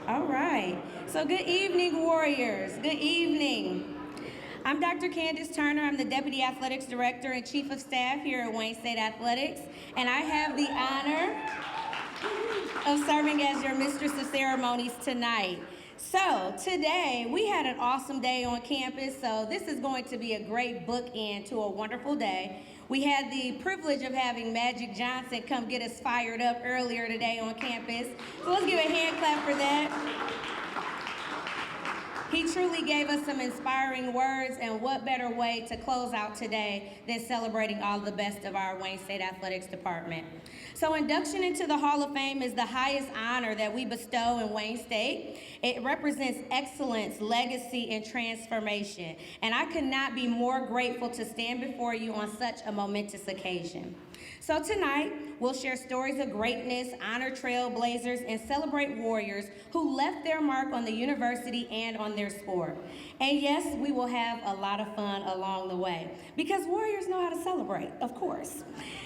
All right. So good evening, Warriors. Good evening. I'm Dr. Candace Turner. I'm the Deputy Athletics Director and Chief of Staff here at Wayne State Athletics, and I have the honor of serving as your Mistress of Ceremonies tonight. So today, we had an awesome day on campus, so this is going to be a great bookend to a wonderful day. We had the privilege of having Magic Johnson come get us fired up earlier today on campus. So let's give a hand clap for that. He truly gave us some inspiring words, and what better way to close out today than celebrating all the best of our Wayne State Athletics Department. So induction into the Hall of Fame is the highest honor that we bestow in Wayne State. It represents excellence, legacy, and transformation. And I could not be more grateful to stand before you on such a momentous occasion. So tonight, we'll share stories of greatness, honor trailblazers, and celebrate warriors who left their mark on the university and on their sport. And yes, we will have a lot of fun along the way, because warriors know how to celebrate, of course.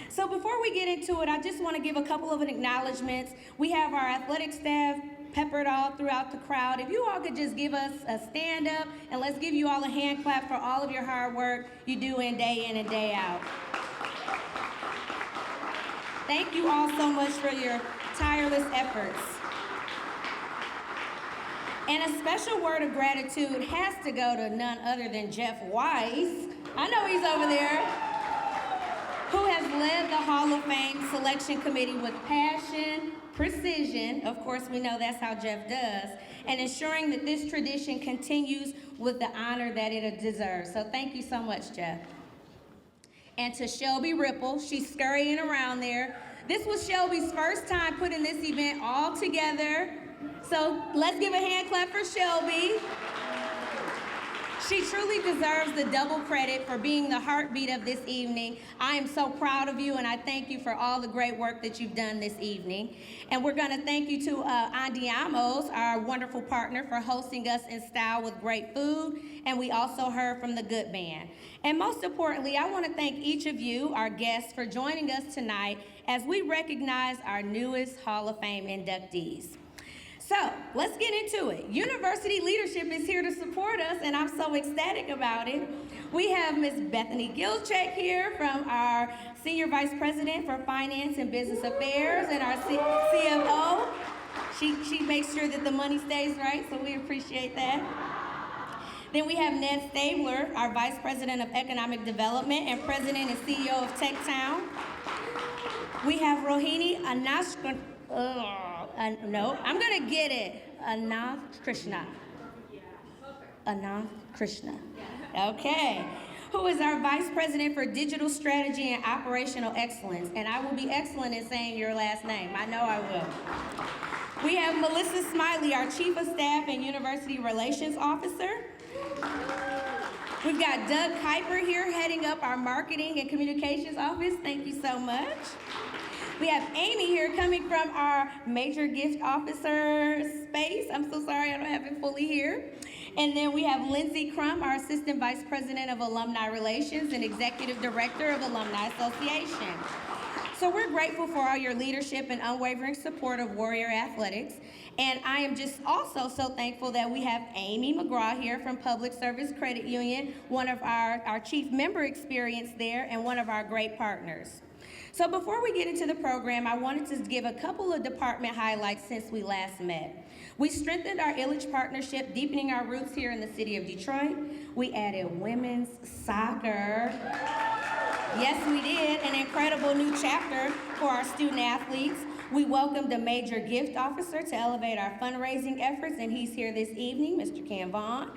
So before we get into it, I just want to give a couple of acknowledgments. We have our athletic staff peppered all throughout the crowd. If you all could just give us a stand up, and let's give you all a hand clap for all of your hard work you do in and day out. Thank you all so much for your tireless efforts. And a special word of gratitude has to go to none other than Jeff Weiss. I know he's over there, who has led the Hall of Fame selection committee with passion, precision, of course we know that's how Jeff does, and ensuring that this tradition continues with the honor that it deserves. So thank you so much, Jeff. And to Shelby Ripple, she's scurrying around there. This was Shelby's first time putting this event all together. So let's give a hand clap for Shelby. She truly deserves the double credit for being the heartbeat of this evening. I am so proud of you, and I thank you for all the great work that you've done this evening. And we're going to thank you to Andiamos, our wonderful partner, for hosting us in style with great food. And we also heard from the Good Band. And most importantly, I want to thank each of you, our guests, for joining us tonight as we recognize our newest Hall of Fame inductees. So let's get into it. University leadership is here to support us, and I'm so ecstatic about it. We have Ms. Bethany Gilchek here from our Senior Vice President for Finance and Business Affairs and our CFO. She makes sure that the money stays right, so we appreciate that. Then we have Ned Stabler, our Vice President of Economic Development and President and CEO of TechTown. We have Rohini Anashka. No, I'm gonna get it. Ananth Krishna. Ananth Krishna. Okay. Who is our Vice President for Digital Strategy and Operational Excellence. And I will be excellent in saying your last name. I know I will. We have Melissa Smiley, our Chief of Staff and University Relations Officer. We've got Doug Kuiper here heading up our Marketing and Communications Office. Thank you so much. We have Amy here coming from our Major Gift Officer space. I'm so sorry I don't have it fully here. And then we have Lindsay Crum, our Assistant Vice President of Alumni Relations and Executive Director of Alumni Association. So we're grateful for all your leadership and unwavering support of Warrior Athletics. And I am just also so thankful that we have Amy McGraw here from Public Service Credit Union, one of our chief member experience there and one of our great partners. So before we get into the program, I wanted to give a couple of department highlights since we last met. We strengthened our Illich partnership, deepening our roots here in the city of Detroit. We added women's soccer. Yes, we did, an incredible new chapter for our student athletes. We welcomed a major gift officer to elevate our fundraising efforts, and he's here this evening, Mr. Cam Vaughn.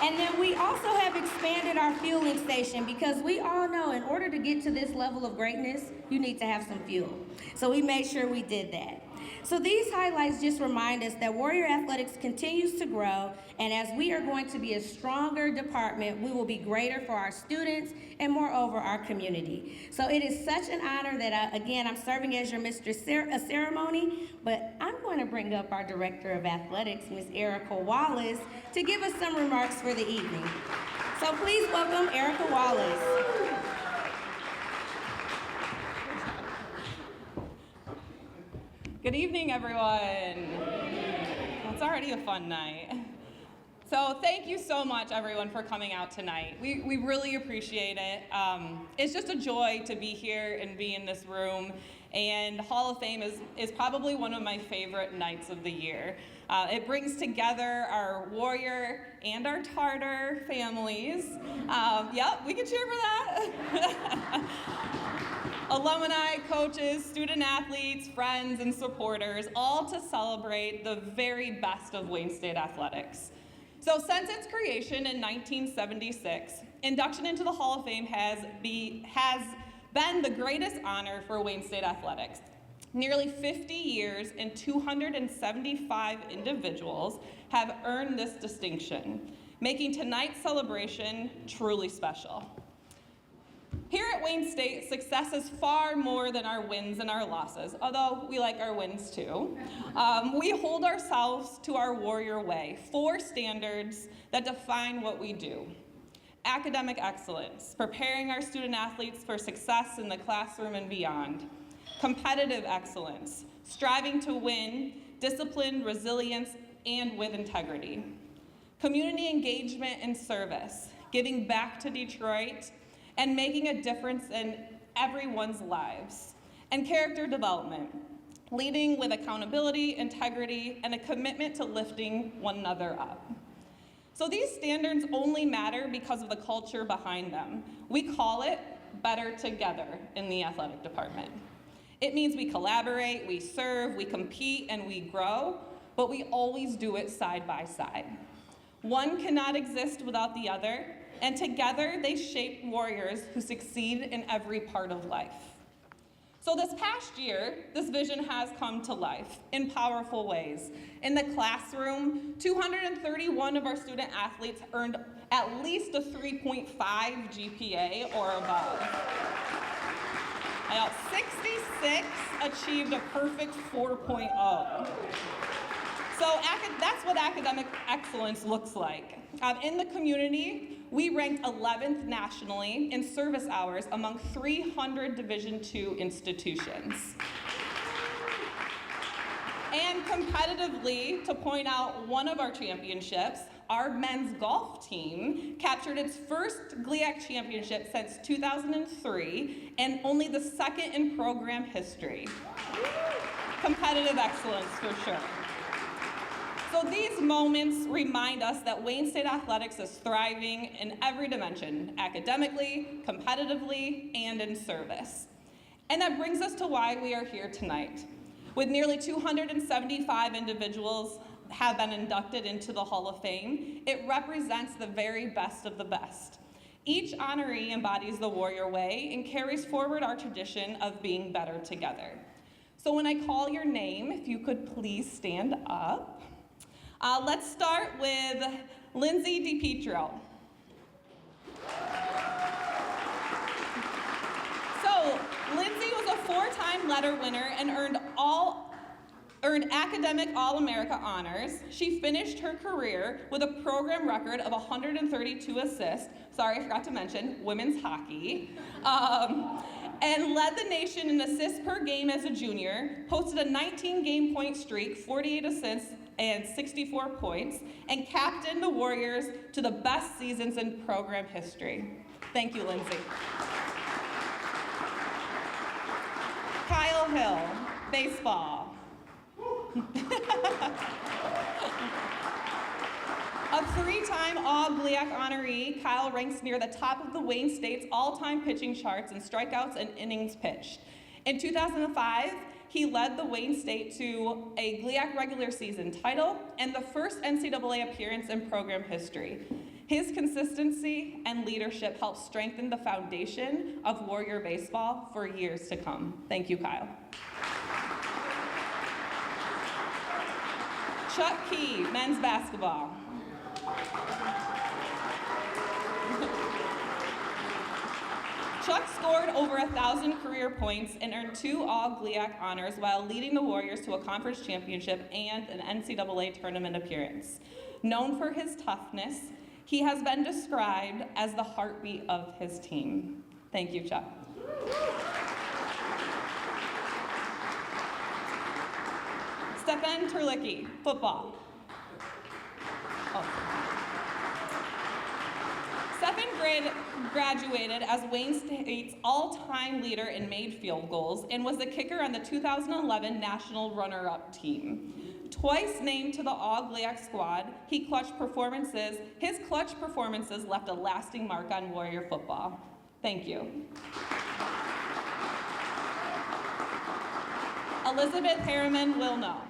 And then we also have expanded our fueling station, because we all know in order to get to this level of greatness, you need to have some fuel. So we made sure we did that. So these highlights just remind us that Warrior Athletics continues to grow, and as we are going to be a stronger department, we will be greater for our students and moreover our community. So it is such an honor that again, I'm serving as your Mistress Ceremony, but I'm going to bring up our Director of Athletics, Ms. Erica Wallace, to give us some remarks for the evening. So please welcome Erica Wallace. Good evening, everyone. already a fun night. So thank you so much, everyone, for coming out tonight. We really appreciate it. It's just a joy to be here and be in this room. And Hall of Fame is probably one of my favorite nights of the year. It brings together our Warrior and our Tartar families. Yep, we can cheer for that. Alumni, coaches, student athletes, friends, and supporters, all to celebrate the very best of Wayne State athletics. So since its creation in 1976, induction into the Hall of Fame has been the greatest honor for Wayne State athletics. Nearly 50 years and 275 individuals have earned this distinction, making tonight's celebration truly special. Here at Wayne State, success is far more than our wins and our losses, although we like our wins too. We hold ourselves to our Warrior way, 4 standards that define what we do. Academic excellence, preparing our student athletes for success in the classroom and beyond. Competitive excellence, striving to win, discipline, resilience, and with integrity. Community engagement and service, giving back to Detroit, and making a difference in everyone's lives. And character development, leading with accountability, integrity, and a commitment to lifting one another up. So these standards only matter because of the culture behind them. We call it better together in the athletic department. It means we collaborate, we serve, we compete, and we grow, but we always do it side by side. One cannot exist without the other, and together they shape warriors who succeed in every part of life. So this past year, this vision has come to life in powerful ways. In the classroom, 231 of our student athletes earned at least a 3.5 GPA or above. 66 achieved a perfect 4.0. So that's what academic excellence looks like. In the community, we ranked 11th nationally in service hours among 300 Division II institutions. And competitively, to point out one of our championships, our men's golf team captured its first GLIAC championship since 2003 and only the second in program history. Competitive excellence for sure. So these moments remind us that Wayne State athletics is thriving in every dimension, academically, competitively, and in service. And that brings us to why we are here tonight. With nearly 275 individuals have been inducted into the Hall of Fame, it represents the very best of the best. Each honoree embodies the Warrior way and carries forward our tradition of being better together. So when I call your name, if you could please stand up. Let's start with Lindsay DiPietro. So Lindsay was a 4-time letter winner and earned academic All-America honors. She finished her career with a program record of 132 assists. Sorry, I forgot to mention women's hockey. And led the nation in assists per game as a junior, posted a 19-game point streak, 48 assists, and 64 points, and captained the Warriors to the best seasons in program history. Thank you, Lindsay. Kyle Hill, baseball. A 3-time All-GLIAC honoree, Kyle ranks near the top of the Wayne State's all-time pitching charts in strikeouts and innings pitched. In 2005, he led the Wayne State to a GLIAC regular season title and the first NCAA appearance in program history. His consistency and leadership helped strengthen the foundation of Warrior baseball for years to come. Thank you, Kyle. Chuck Key, men's basketball. Chuck scored over 1,000 career points and earned 2 All-GLIAC honors while leading the Warriors to a conference championship and an NCAA tournament appearance. Known for his toughness, he has been described as the heartbeat of his team. Thank you, Chuck. Stefan Terlicki, football. Seventh grade graduated as Wayne State's all-time leader in made field goals and was the kicker on the 2011 national runner-up team. Twice named to the All-GLIAC squad, his clutch performances left a lasting mark on Warrior football. Thank you. Elizabeth Harriman will know.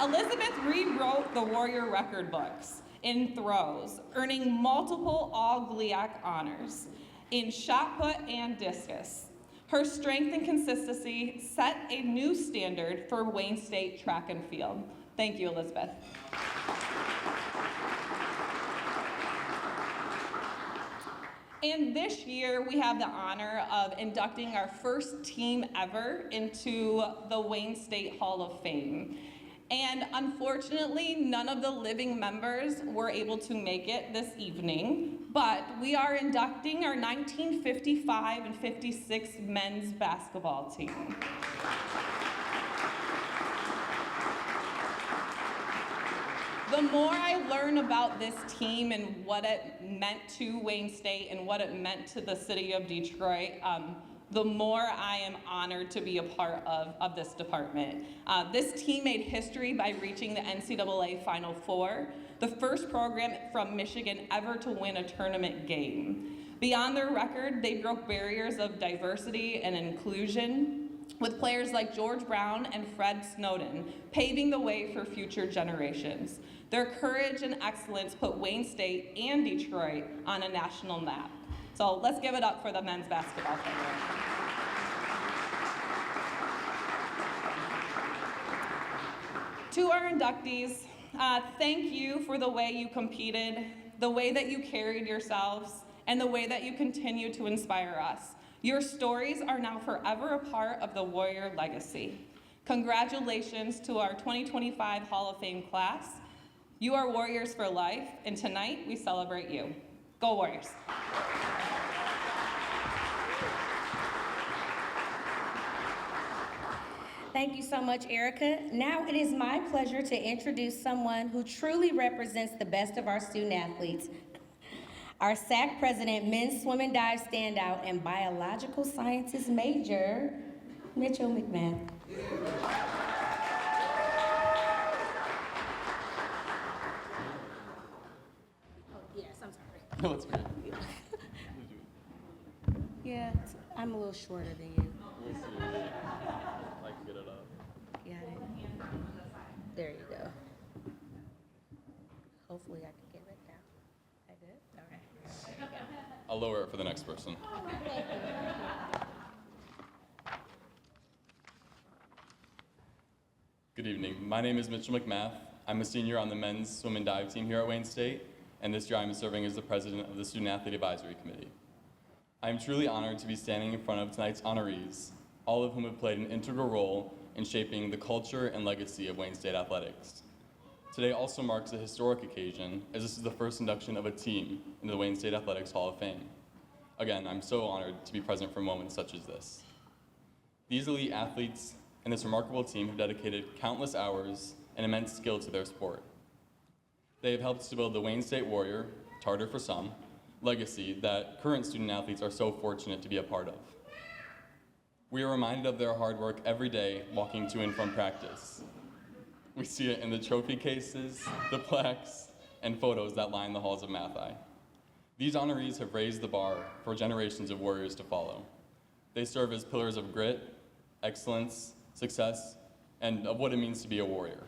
Elizabeth rewrote the Warrior record books in throws, earning multiple All-GLIAC honors in shot put and discus. Her strength and consistency set a new standard for Wayne State track and field. Thank you, Elizabeth. And this year, we have the honor of inducting our first team ever into the Wayne State Hall of Fame. And unfortunately, none of the living members were able to make it this evening, but we are inducting our 1955 and 56 men's basketball team. The more I learn about this team and what it meant to Wayne State and what it meant to the city of Detroit, the more I am honored to be a part of this department. This team made history by reaching the NCAA Final Four, the first program from Michigan ever to win a tournament game. Beyond their record, they broke barriers of diversity and inclusion with players like George Brown and Fred Snowden, paving the way for future generations. Their courage and excellence put Wayne State and Detroit on a national map. So let's give it up for the men's basketball program. To our inductees, thank you for the way you competed, the way that you carried yourselves, and the way that you continue to inspire us. Your stories are now forever a part of the Warrior legacy. Congratulations to our 2025 Hall of Fame class. You are Warriors for life, and tonight we celebrate you. Go Warriors. Thank you so much, Erica. Now it is my pleasure to introduce someone who truly represents the best of our student athletes. Our SAC president, men's swim and dive standout, and biological sciences major, Mitchell McMahon. Oh, yes, I'm sorry. No, it's great. Yeah, I'm a little shorter than you. We'll see. I can get it up. Got it. There you go. Hopefully I can get it down. I good? Okay. I'll lower it for the next person. Good evening. My name is Mitchell McMath. I'm a senior on the men's swim and dive team here at Wayne State, and this year I'm serving as the president of the Student Athlete Advisory Committee. I am truly honored to be standing in front of tonight's honorees, all of whom have played an integral role in shaping the culture and legacy of Wayne State athletics. Today also marks a historic occasion, as this is the first induction of a team into the Wayne State Athletics Hall of Fame. Again, I'm so honored to be present for moments such as this. These elite athletes and this remarkable team have dedicated countless hours and immense skill to their sport. They have helped to build the Wayne State Warrior, Tartar for some, legacy that current student athletes are so fortunate to be a part of. We are reminded of their hard work every day walking to and from practice. We see it in the trophy cases, the plaques, and photos that line the halls of Mathi. These honorees have raised the bar for generations of Warriors to follow. They serve as pillars of grit, excellence, success, and of what it means to be a Warrior.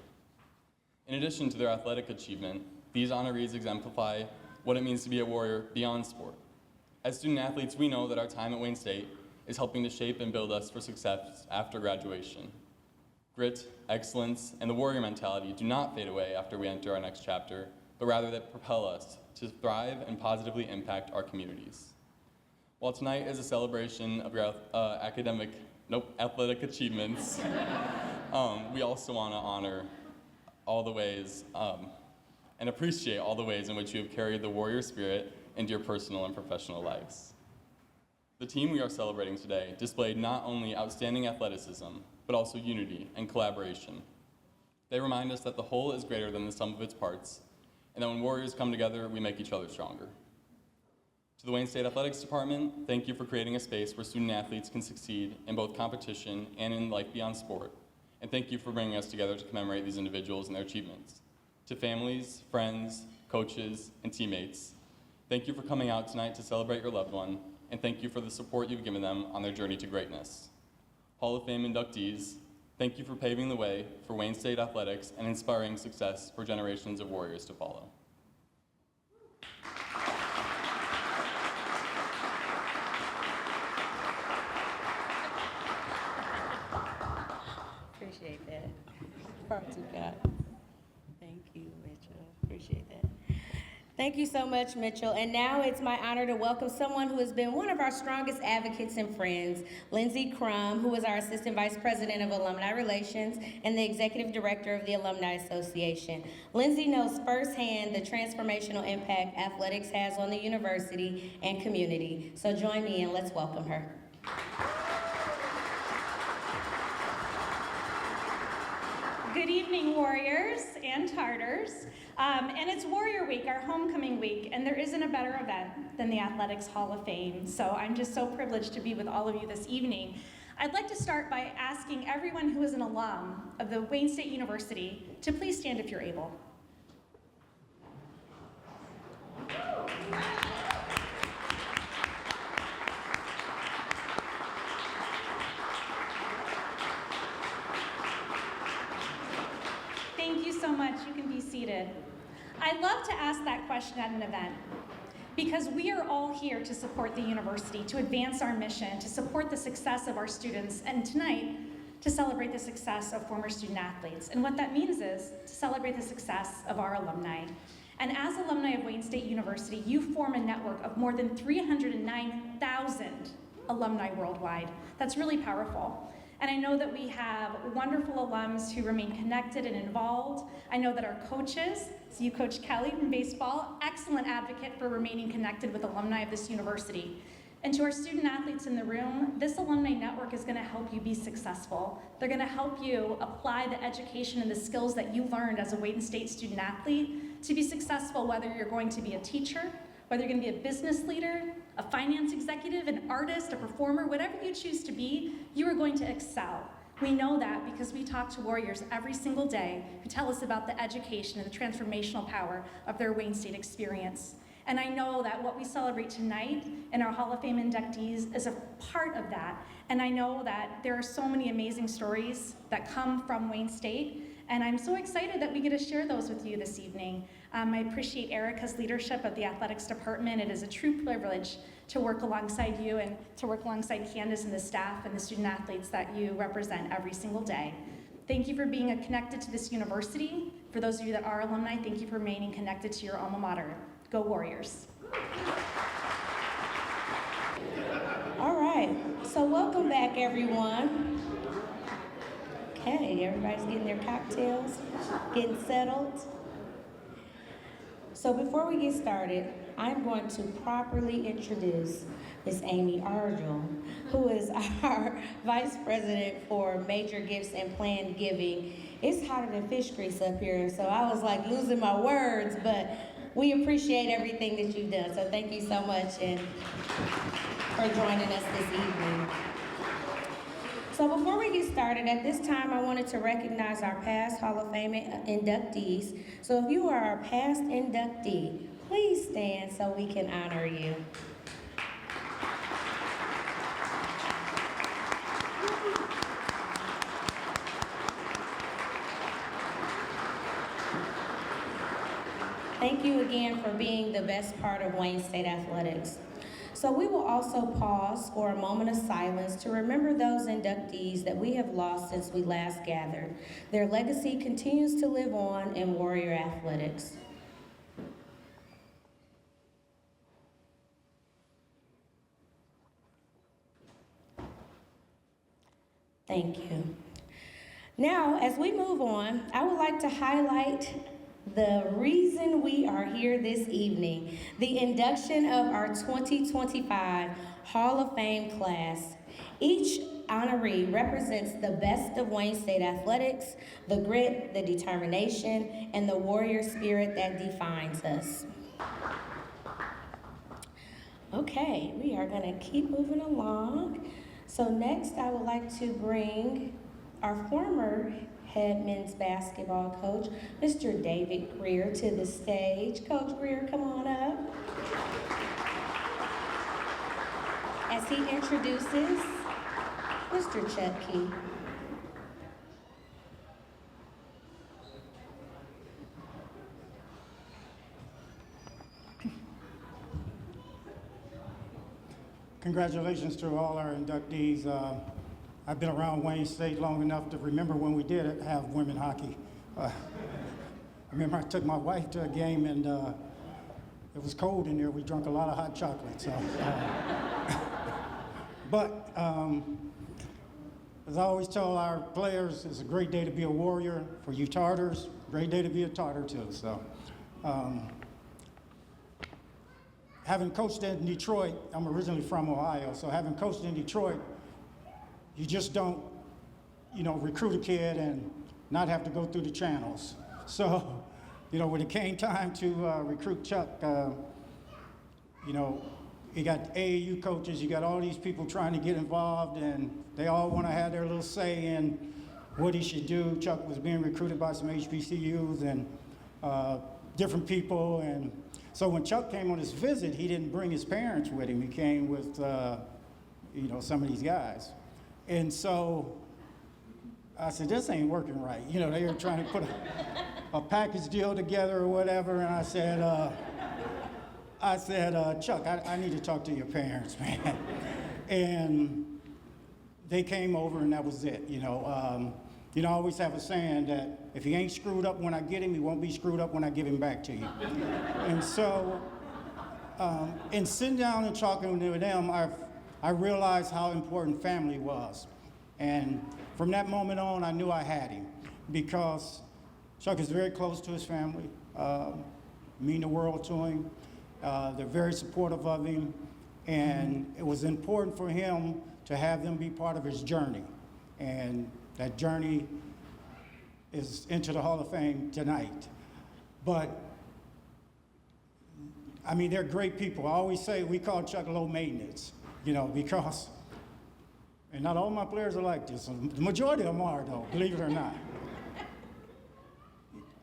In addition to their athletic achievement, these honorees exemplify what it means to be a Warrior beyond sport. As student athletes, we know that our time at Wayne State is helping to shape and build us for success after graduation. Grit, excellence, and the Warrior mentality do not fade away after we enter our next chapter, but rather that propel us to thrive and positively impact our communities. While tonight is a celebration of your athletic achievements, we also want to honor all the ways and appreciate all the ways in which you have carried the Warrior spirit into your personal and professional lives. The team we are celebrating today displayed not only outstanding athleticism, but also unity and collaboration. They remind us that the whole is greater than the sum of its parts, and that when Warriors come together, we make each other stronger. To the Wayne State Athletics Department, thank you for creating a space where student athletes can succeed in both competition and in life beyond sport. And thank you for bringing us together to commemorate these individuals and their achievements. To families, friends, coaches, and teammates, thank you for coming out tonight to celebrate your loved one, and thank you for the support you've given them on their journey to greatness. Hall of Fame inductees, thank you for paving the way for Wayne State athletics and inspiring success for generations of Warriors to follow. Appreciate that. Far too God. Thank you, Mitchell. Appreciate that. Thank you so much, Mitchell. And now it's my honor to welcome someone who has been one of our strongest advocates and friends, Lindsay Crum, who is our Assistant Vice President of Alumni Relations and the Executive Director of the Alumni Association. Lindsay knows firsthand the transformational impact athletics has on the university and community. So join me and let's welcome her. Good evening, Warriors and Tartars. And it's Warrior Week, our homecoming week, and there isn't a better event than the Athletics Hall of Fame. So I'm just so privileged to be with all of you this evening. I'd like to start by asking everyone who is an alum of the Wayne State University to please stand if you're able. Thank you so much. You can be seated. I love to ask that question at an event because we are all here to support the university, to advance our mission, to support the success of our students, and tonight, to celebrate the success of former student athletes. And what that means is to celebrate the success of our alumni. And as alumni of Wayne State University, you form a network of more than 309,000 alumni worldwide. That's really powerful. And I know that we have wonderful alums who remain connected and involved. I know that our coaches, so you Coach Kelly from baseball, excellent advocate for remaining connected with alumni of this university. And to our student athletes in the room, this alumni network is gonna help you be successful. They're gonna help you apply the education and the skills that you learned as a Wayne State student athlete to be successful, whether you're going to be a teacher, whether you're gonna be a business leader, a finance executive, an artist, a performer, whatever you choose to be, you are going to excel. We know that because we talk to Warriors every single day who tell us about the education and the transformational power of their Wayne State experience. And I know that what we celebrate tonight in our Hall of Fame inductees is a part of that. And I know that there are so many amazing stories that come from Wayne State. And I'm so excited that we get to share those with you this evening. I appreciate Erica's leadership of the athletics department. It is a true privilege to work alongside you and to work alongside Candace and the staff and the student athletes that you represent every single day. Thank you for being connected to this university. For those of you that are alumni, thank you for remaining connected to your alma mater. Go Warriors. All right, so welcome back, everyone. Okay, everybody's getting their cocktails, getting settled. So before we get started, I'm going to properly introduce Ms. Amy Argel, who is our Vice President for Major Gifts and Planned Giving. It's hotter than fish grease up here, so I was like losing my words, but we appreciate everything that you've done. So thank you so much and for joining us this evening. So before we get started, at this time, I wanted to recognize our past Hall of Fame inductees. So if you are our past inductee, please stand so we can honor you. Thank you again for being the best part of Wayne State Athletics. So we will also pause for a moment of silence to remember those inductees that we have lost since we last gathered. Their legacy continues to live on in Warrior Athletics. Thank you. Now, as we move on, I would like to highlight the reason we are here this evening, the induction of our 2025 Hall of Fame class. Each honoree represents the best of Wayne State athletics, the grit, the determination, and the warrior spirit that defines us. Okay, we are gonna keep moving along. So next, I would like to bring our former head men's basketball coach, Mr. David Greer, to the stage. Coach Greer, come on up. As he introduces Mr. Chuck Key. Congratulations to all our inductees. I've been around Wayne State long enough to remember when we did have women hockey. I remember I took my wife to a game and it was cold in there. We drank a lot of hot chocolate. So, but as I always tell our players, it's a great day to be a warrior. For you Tartars, great day to be a Tartar too. So. Having coached in Detroit, I'm originally from Ohio, so having coached in Detroit, you just don't, recruit a kid and not have to go through the channels. So, when it came time to recruit Chuck, you got AAU coaches, you got all these people trying to get involved, and they all want to have their little say in what he should do. Chuck was being recruited by some HBCUs and different people, and so when Chuck came on his visit, he didn't bring his parents with him. He came with, some of these guys. And so I said, this ain't working right. They were trying to put a package deal together or whatever. And I said, Chuck, I need to talk to your parents, man. And they came over and that was it, I always have a saying that if he ain't screwed up when I get him, he won't be screwed up when I give him back to you. And so, in sitting down and talking with them, I realized how important family was. And from that moment on, I knew I had him because Chuck is very close to his family, mean the world to him. They're very supportive of him. And it was important for him to have them be part of his journey. And that journey is into the Hall of Fame tonight. But, they're great people. I always say we call Chuck low maintenance, because, and not all my players are like this. The majority of them are, though, believe it or not.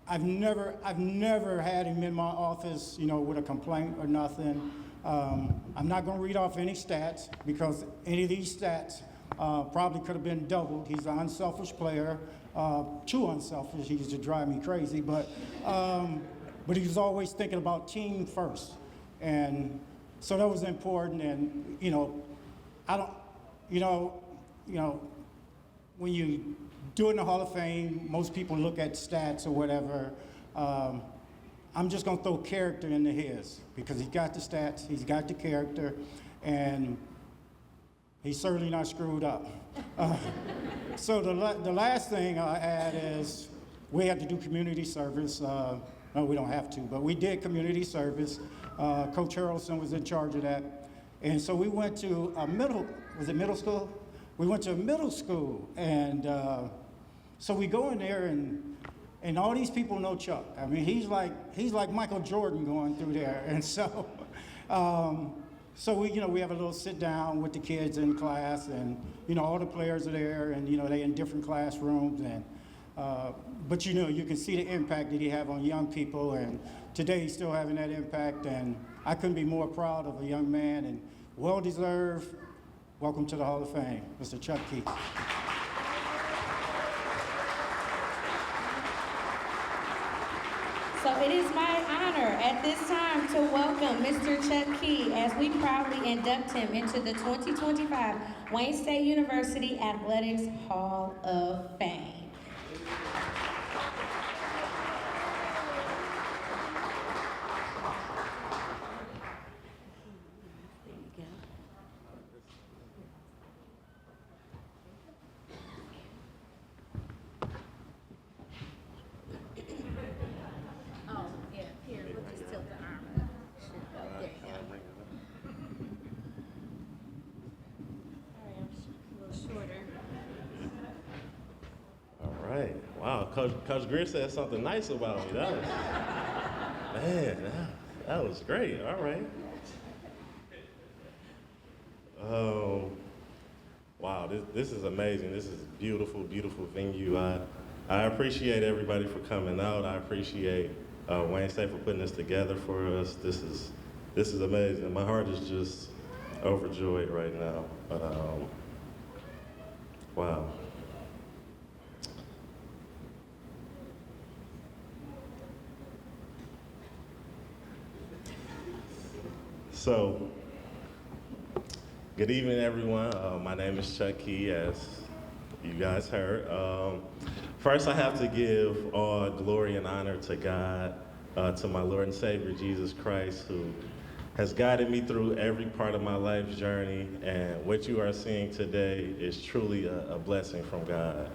I've never had him in my office, with a complaint or nothing. I'm not going to read off any stats because any of these stats probably could have been doubled. He's an unselfish player, too unselfish. He used to drive me crazy, but he was always thinking about team first, and so that was important. And I don't, when you do it in the Hall of Fame, most people look at stats or whatever. I'm just gonna throw character into his because he's got the stats, he's got the character, and he's certainly not screwed up. So the last thing I add is we had to do community service. No, we don't have to, but we did community service. Coach Harrelson was in charge of that. And so we went to a middle school? We went to a middle school, and so we go in there, and all these people know Chuck. He's like Michael Jordan going through there, and so so we have a little sit down with the kids in class, and all the players are there, and they in different classrooms, and but you can see the impact that he have on young people, and today he's still having that impact, and I couldn't be more proud of a young man, and well deserved. Welcome to the Hall of Fame, Mr. Chuck Key. So it is my honor at this time to welcome Mr. Chuck Key as we proudly induct him into the 2025 Wayne State University Athletics Hall of Fame. Shorter. right. Wow, Coach Greer said something nice about me. That was great. All right. Wow, this is amazing. This is a beautiful, beautiful venue. I appreciate everybody for coming out. I appreciate Wayne State for putting this together for us. This is amazing. My heart is just overjoyed right now. Wow. So, good evening, everyone. My name is Chuck Key, as you guys heard. First, I have to give all glory and honor to God, to my Lord and Savior, Jesus Christ, who has guided me through every part of my life's journey. And what you are seeing today is truly a blessing from God.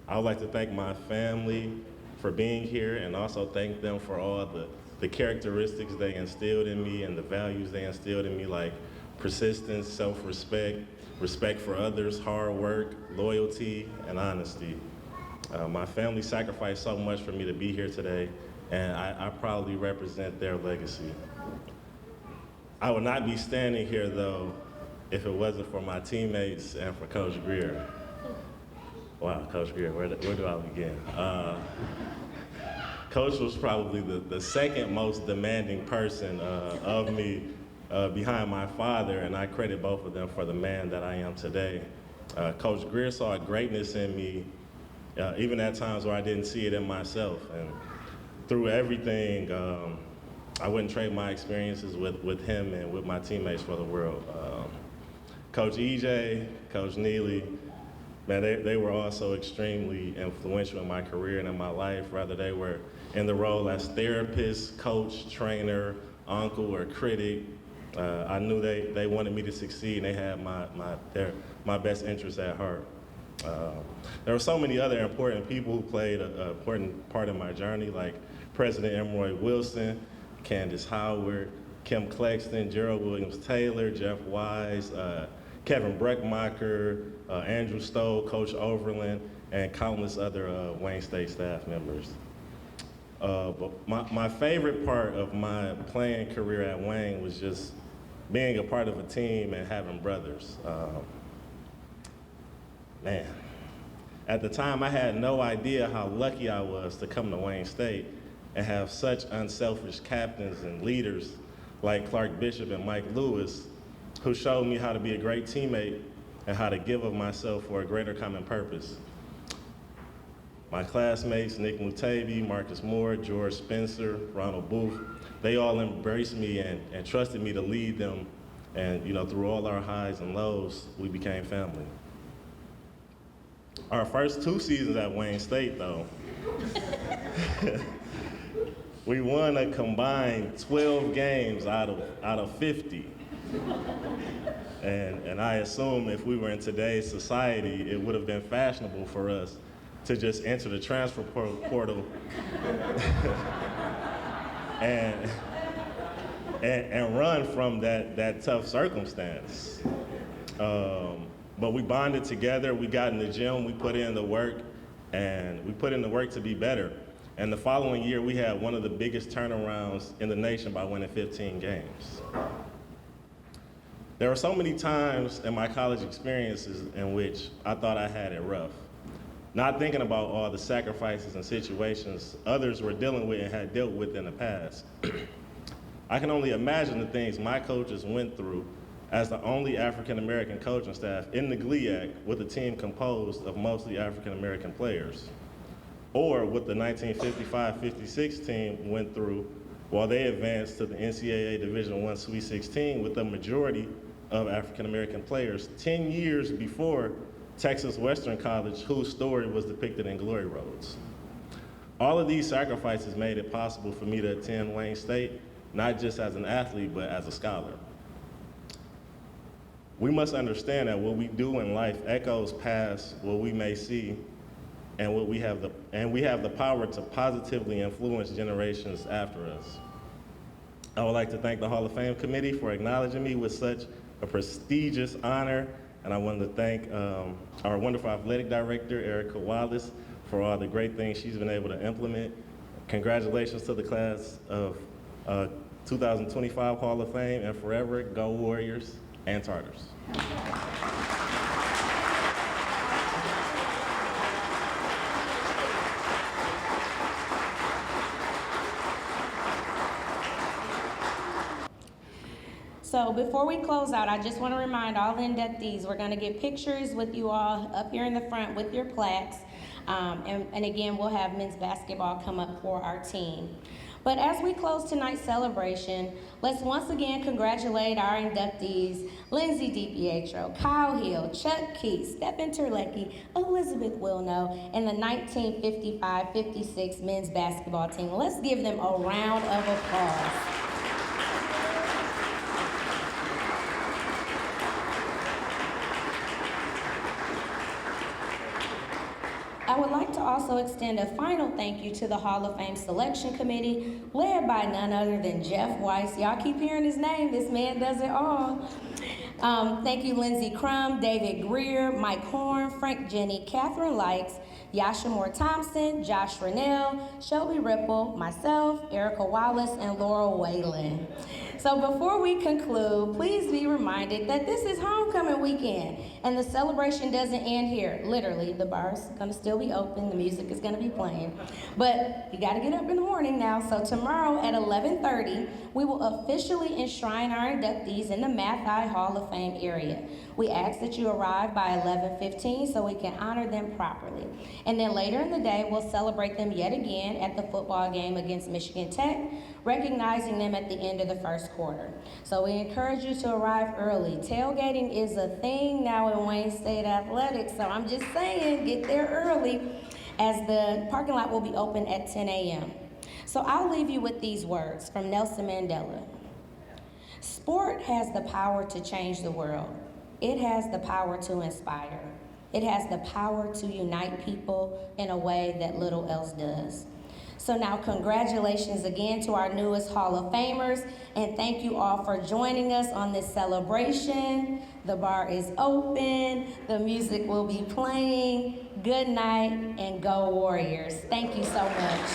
I would like to thank my family for being here, and also thank them for all the characteristics they instilled in me and the values they instilled in me, like persistence, self-respect, respect for others, hard work, loyalty, and honesty. My family sacrificed so much for me to be here today, and I proudly represent their legacy. I would not be standing here, though, if it wasn't for my teammates and for Coach Greer. Wow, Coach Greer, where do I begin? Coach was probably the second most demanding person of me behind my father, and I credit both of them for the man that I am today. Coach Greer saw greatness in me, even at times where I didn't see it in myself. And through everything, I wouldn't trade my experiences with him and with my teammates for the world. Coach EJ, Coach Neely, man, they were also extremely influential in my career and in my life, whether they were in the role as therapist, coach, trainer, uncle, or critic. I knew they wanted me to succeed, and they had my best interests at heart. There were so many other important people who played an important part in my journey, like President Emroy Wilson, Candace Howard, Kim Claxton, Gerald Williams-Taylor, Jeff Wise, Kevin Breckmacher, Andrew Stowe, Coach Overland, and countless other Wayne State staff members. But my favorite part of my playing career at Wayne was just being a part of a team and having brothers. Man, at the time I had no idea how lucky I was to come to Wayne State and have such unselfish captains and leaders like Clark Bishop and Mike Lewis, who showed me how to be a great teammate and how to give of myself for a greater common purpose. My classmates, Nick Mutabi, Marcus Moore, George Spencer, Ronald Booth, they all embraced me and trusted me to lead them. And through all our highs and lows, we became family. Our first 2 seasons at Wayne State, though, we won a combined 12 games out of 50. And I assume if we were in today's society, it would have been fashionable for us to just enter the transfer portal and run from that tough circumstance. But we bonded together, we got in the gym, we put in the work, and we put in the work to be better. And the following year, we had one of the biggest turnarounds in the nation by winning 15 games. There were so many times in my college experiences in which I thought I had it rough, not thinking about all the sacrifices and situations others were dealing with and had dealt with in the past. I can only imagine the things my coaches went through as the only African-American coaching staff in the GLIAC with a team composed of mostly African-American players, or what the 1955-56 team went through while they advanced to the NCAA Division I Sweet 16 with a majority of African-American players 10 years before Texas Western College, whose story was depicted in Glory Roads. All of these sacrifices made it possible for me to attend Wayne State, not just as an athlete, but as a scholar. We must understand that what we do in life echoes past what we may see, and we have the power to positively influence generations after us. I would like to thank the Hall of Fame Committee for acknowledging me with such a prestigious honor And I wanted to thank our wonderful athletic director, Erica Wallace, for all the great things she's been able to implement. Congratulations to the class of 2025 Hall of Fame, and forever go Warriors and Tartars. So before we close out, I just want to remind all the inductees, we're going to get pictures with you all up here in the front with your plaques. And again, we'll have men's basketball come up for our team. But as we close tonight's celebration, let's once again congratulate our inductees, Lindsay DiPietro, Kyle Hill, Chuck Key, Stephen Terlecki, Elizabeth Wilno, and the 1955-56 men's basketball team. Let's give them a round of applause. I would like to also extend a final thank you to the Hall of Fame Selection Committee, led by none other than Jeff Weiss. Y'all keep hearing his name. This man does it all. Thank you, Lindsey Crum, David Greer, Mike Horn, Frank Jenny, Catherine Likes, Yasha Moore Thompson, Josh Rennell, Shelby Ripple, myself, Erica Wallace, and Laurel Whalen. So before we conclude, please be reminded that this is homecoming weekend, and the celebration doesn't end here. Literally, the bar's gonna still be open, the music is gonna be playing. But you gotta get up in the morning now, so tomorrow at 11:30, we will officially enshrine our inductees in the Math High Hall of Fame area. We ask that you arrive by 11:15 so we can honor them properly. And then later in the day, we'll celebrate them yet again at the football game against Michigan Tech, recognizing them at the end of the first quarter. So we encourage you to arrive early. Tailgating is a thing now in Wayne State Athletics, so I'm just saying, get there early, as the parking lot will be open at 10 a.m. So I'll leave you with these words from Nelson Mandela. Sport has the power to change the world. It has the power to inspire. It has the power to unite people in a way that little else does. So now congratulations again to our newest Hall of Famers, and thank you all for joining us on this celebration. The bar is open, the music will be playing. Good night and go Warriors. Thank you so much.